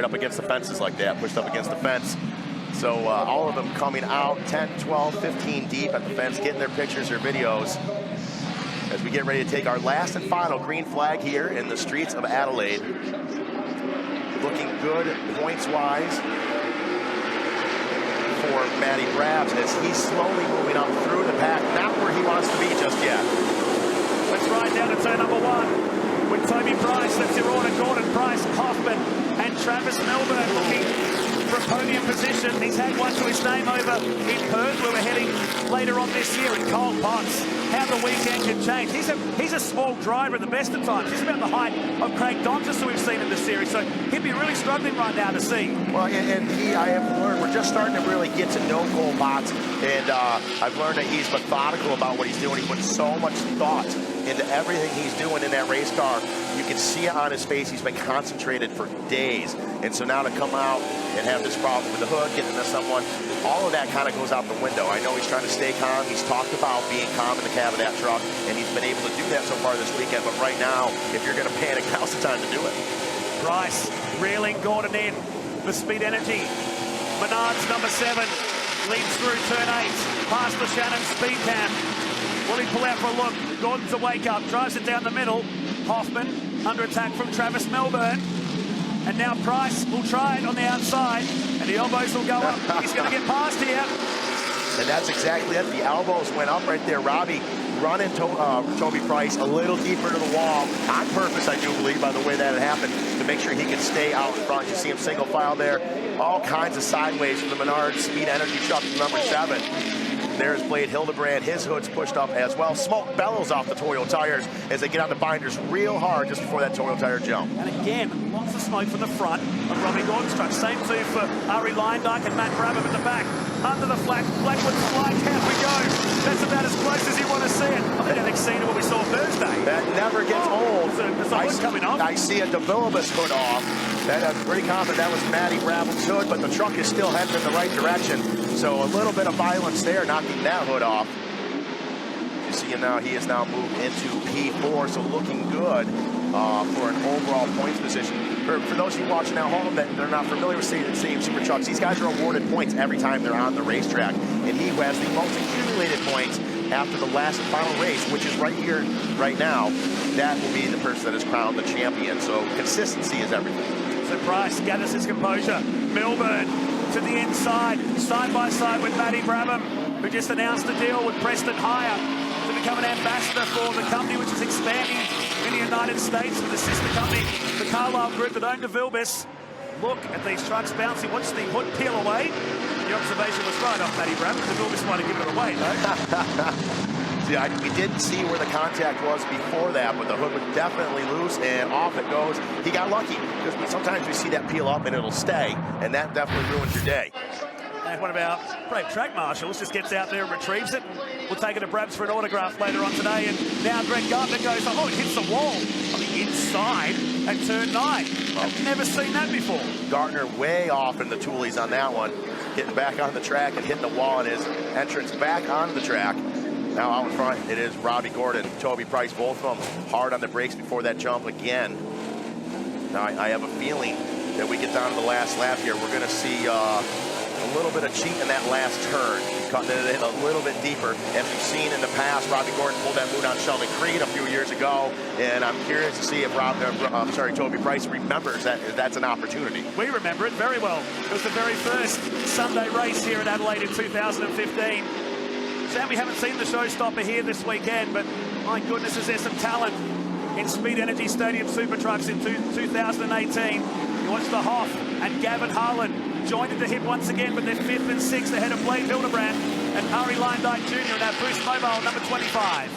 right up against the fences like that, pushed up against the fence. So all of them coming out 10, 12, 15 deep at the fence, getting their pictures or videos as we get ready to take our last and final green flag here in the streets of Adelaide. Looking good points-wise for Matty Brabs as he's slowly moving up through the pack, not where he wants to be just yet. Let's ride down to turn number 1 with Toby Price. That's your order. Gordon, Price, Hoffman, and Travis Milburn looking for a podium position. He's had one to his name over in Perth, where we're heading later on this year in Cold Pots. How the weekend can change. He's a small driver at the best of times. He's about the height of Craig Dontis, who we've seen in the series, so he'd be really struggling right now to see. Well, and I have learned, we're just starting to really get to know Cole Potts, and I've learned that he's methodical about what he's doing. He puts so much thought into everything he's doing in that race car. You can see it on his face. He's been concentrated for days, and so now to come out and have this problem with the hood, getting into someone, all of that kind of goes out the window. I know he's trying to stay calm. He's talked about being calm in the cab of that truck, and he's been able to do that so far this weekend. But right now, if you're going to panic, now's the time to do it. Price reeling Gordon in for Speed Energy. Menard's number 7 leads through turn 8, past the Shannon speed cam. Will he pull out for a look? Gordon's a wake up, drives it down the middle. Hoffman under attack from Travis Milburn. And now Price will try it on the outside, and the elbows will go up. He's going to get past here. And that's exactly it. The elbows went up right there. Robbie running Toby Price a little deeper to the wall on purpose, I do believe, by the way that it happened, to make sure he could stay out in front. You see him single file there. All kinds of sideways from the Menard Speed Energy truck number 7. There's Blade Hildebrand. His hood's pushed up as well. Smoke bellows off the Toyo tires as they get on the binders real hard just before that Toyo tire jump. And again, lots of smoke from the front of Robbie Gordon's truck. Same too for Ari Leindyke and Matt Brabham at the back. Under the flag, Blackwood flag cam we go. That's about as close as you want to see it. I think I've seen what we saw Thursday. That never gets old. There's a hood coming off. I see a DeVillibus hood off. I'm pretty confident that was Matty Brabham's hood, but the truck is still heading in the right direction. So a little bit of violence there, knocking that hood off. You see him now, he has now moved into P4, so looking good for an overall points position. For those of you watching at home that they're not familiar with seeing super trucks, these guys are awarded points every time they're on the racetrack. And he has the most accumulated points after the last and final race, which is right here, right now. That will be the person that is crowned the champion. So consistency is everything. So Price gathers his composure. Milburn to the inside, side by side with Matty Brabham, who just announced a deal with Preston Hire to become an ambassador for the company, which is expanding in the United States with the sister company, the Carlisle Group that owned DeVillibus. Look at these trucks bouncing. Watch the hood peel away. The observation was right off Matty Brabham. DeVillibus might have given it away, though. See, we didn't see where the contact was before that, but the hood was definitely loose, and off it goes. He got lucky, because sometimes we see that peel up and it'll stay, and that definitely ruins your day. And one of our brave track marshals just gets out there and retrieves it. We'll take it to Brabs for an autograph later on today. And now Greg Gardner goes, oh, it hits the wall on the inside at turn 9. I've never seen that before. Gardner way off in the toolies on that one, getting back on the track and hitting the wall in his entrance back onto the track. Now out in front, it is Robbie Gordon, Toby Price, both of them hard on the brakes before that jump again. Now I have a feeling that we get down to the last lap here. We're going to see a little bit of cheat in that last turn. Cutting it in a little bit deeper. As we've seen in the past, Robbie Gordon pulled that move on Sheldon Creed a few years ago, and I'm curious to see if Toby Price remembers that that's an opportunity. We remember it very well. It was the very first Sunday race here at Adelaide in 2015. Sam, we haven't seen the showstopper here this weekend, but my goodness, is there some talent in Speed Energy Stadium Super Trucks in 2018. You watch the Hoff and Gavin Harlan joined at the hip once again, but they're 5th and 6th ahead of Blade Hildebrand and Ari Leindyke Jr. and our Boost Mobile number 25.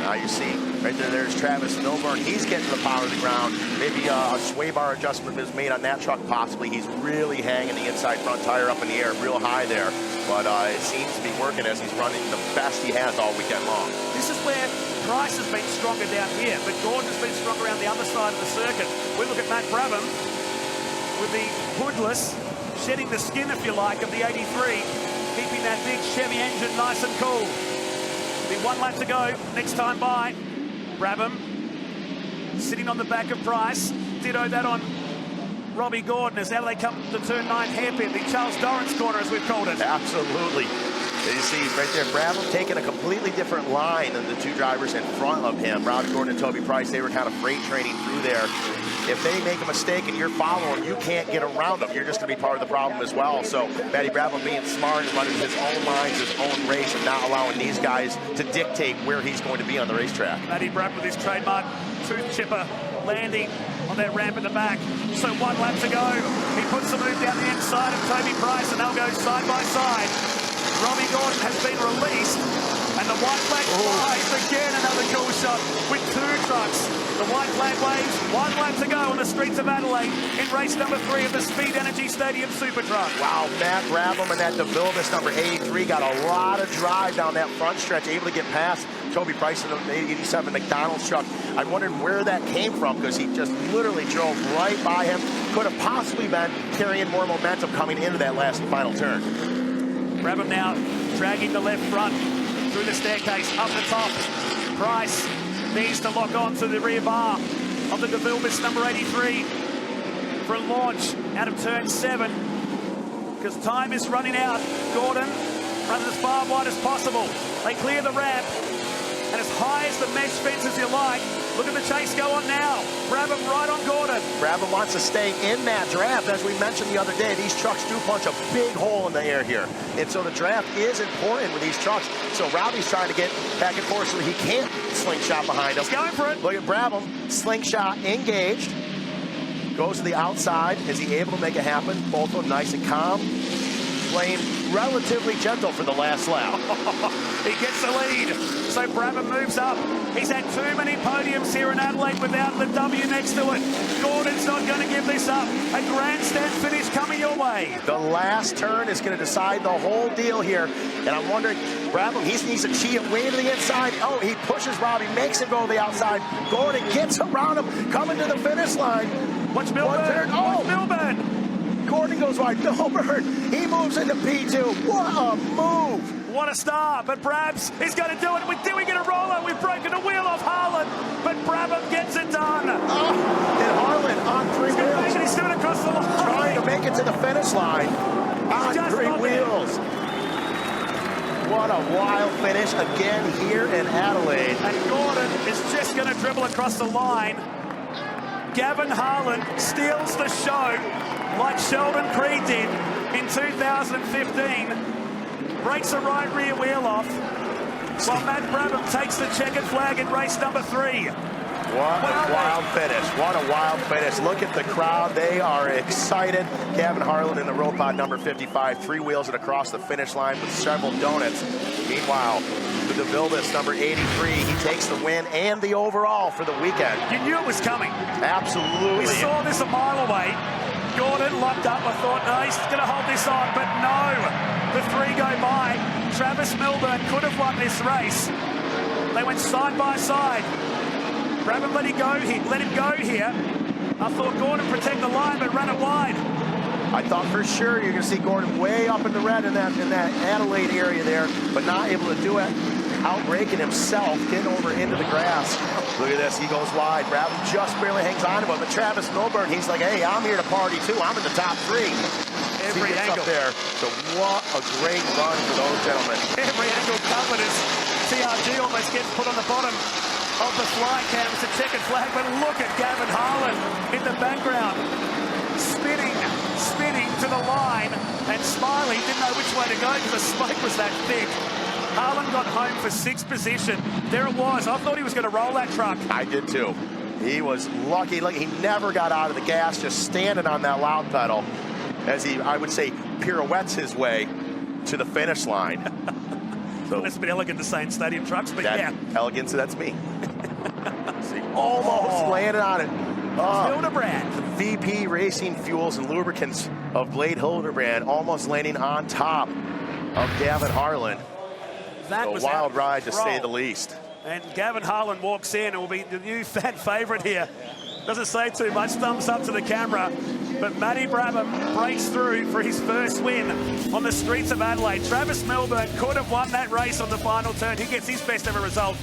Now you see right there's Travis Milburn. He's getting the power of the ground. Maybe a sway bar adjustment is made on that truck possibly. He's really hanging the inside front tire up in the air real high there. But it seems to be working as he's running the best he has all weekend long. This is where Price has been stronger down here, but Gordon has been stronger around the other side of the circuit. We look at Matt Brabham with the hoodless, shedding the skin, if you like, of the 83, keeping that big Chevy engine nice and cool. Be one lap to go next time by. Brabham sitting on the back of Price. Ditto that on Robbie Gordon as Adelaide come to turn 9 hairpin, the Charles Dorrance corner as we've called it. Absolutely. You see right there, Brabham taking a completely different line than the two drivers in front of him. Robbie Gordon and Toby Price, they were kind of freight training through there. If they make a mistake and you're following, you can't get around them. You're just going to be part of the problem as well. So Matty Brabham being smart and running his own lines, his own race, and not allowing these guys to dictate where he's going to be on the racetrack. Matty Brabham with his trademark tooth chipper landing on that ramp in the back. So 1 lap to go. He puts the move down the inside of Toby Price, and they'll go side by side. Robbie Gordon has been released, and the white flag flies again. Another cool shot with 2 trucks. The white flag waves. 1 lap to go on the streets of Adelaide in race number 3 of the Speed Energy Stadium Super Truck. Wow, Matt Brabham and that DeVilbiss number 83 got a lot of drive down that front stretch, able to get past Toby Price in the 87 McDonald's truck. I wondered where that came from because he just literally drove right by him. Could have possibly been carrying more momentum coming into that last and final turn. Brabham now dragging the left front through the staircase up the top. Price needs to lock on to the rear bar of the DeVilbiss number 83 for a launch out of turn 7 because time is running out. Gordon running as far wide as possible. They clear the ramp and as high as the mesh fence as you like. Look at the chase go on now. Brabham right on Gordon. Brabham wants to stay in that draft. As we mentioned the other day, these trucks do punch a big hole in the air here. And so the draft is important with these trucks. So Robbie's trying to get back and forth so he can't slingshot behind him. He's going for it. Look at Brabham, slingshot engaged. Goes to the outside. Is he able to make it happen? Both of them nice and calm. Playing relatively gentle for the last lap. He gets the lead. So Brabham moves up. He's had too many podiums here in Adelaide without the W next to it. Gordon's not going to give this up. A grandstand finish coming your way. The last turn is going to decide the whole deal here. And I'm wondering, Brabham, he needs to cheat it way to the inside. Oh, he pushes Robbie, makes him go to the outside. Gordon gets around him, coming to the finish line. Watch Milburn. Watch Milburn. Gordon goes wide. Milburn, he moves into P2. What a move. What a start, but Brabs is going to do it. We're doing it a roller. We've broken a wheel off Harlan, but Brabham gets it done. And Harlan on 3 wheels. He's doing it across the line. Trying to make it to the finish line on 3 wheels. What a wild finish again here in Adelaide. And Gordon is just going to dribble across the line. Gavin Harlan steals the show like Sheldon Creed did in 2015. Breaks the right rear wheel off, while Matt Brabham takes the checkered flag in race number 3. What a wild finish. What a wild finish. Look at the crowd. They are excited. Gavin Harlan in the road pod number 55, 3 wheels and across the finish line with several donuts. Meanwhile, the DeVilbiss number 83, he takes the win and the overall for the weekend. You knew it was coming. Absolutely. We saw this a mile away. Gordon locked up. I thought, no, he's going to hold this on, but no. The 3 go by. Travis Milburn could have won this race. They went side by side. Brabham let him go here. I thought Gordon protect the line, but ran it wide. I thought for sure you're going to see Gordon way up in the red in that Adelaide area there, but not able to do it. Outraking himself, getting over into the grass. Look at this, he goes wide. Brabham just barely hangs on to him, but Travis Milburn, he's like, hey, I'm here to party too. I'm in the top 3. Every angle up there. So what a great run for those gentlemen. Every angle covered as TRG almost gets put on the bottom of the fly cam. It's a checkered flag, but look at Gavin Harlan in the background. Spinning to the line, and Smiley didn't know which way to go because the smoke was that thick. Harlan got home for 6th position. There it was. I thought he was going to roll that truck. I did too. He was lucky. He never got out of the gas, just standing on that loud pedal as he, I would say, pirouettes his way to the finish line. So well, it's been elegant to say in stadium trucks, but that yeah. Elegance, that's me. See, almost landed on it. Hildebrand. VP Racing Fuels and Lubricants of Blade Hildebrand almost landing on top of Gavin Harlan. That was a wild ride, to say the least. And Gavin Harlan walks in and will be the new fan favourite here. Doesn't say too much, thumbs up to the camera. But Matty Brabham breaks through for his first win on the streets of Adelaide. Travis Milburn could have won that race on the final turn. He gets his best ever result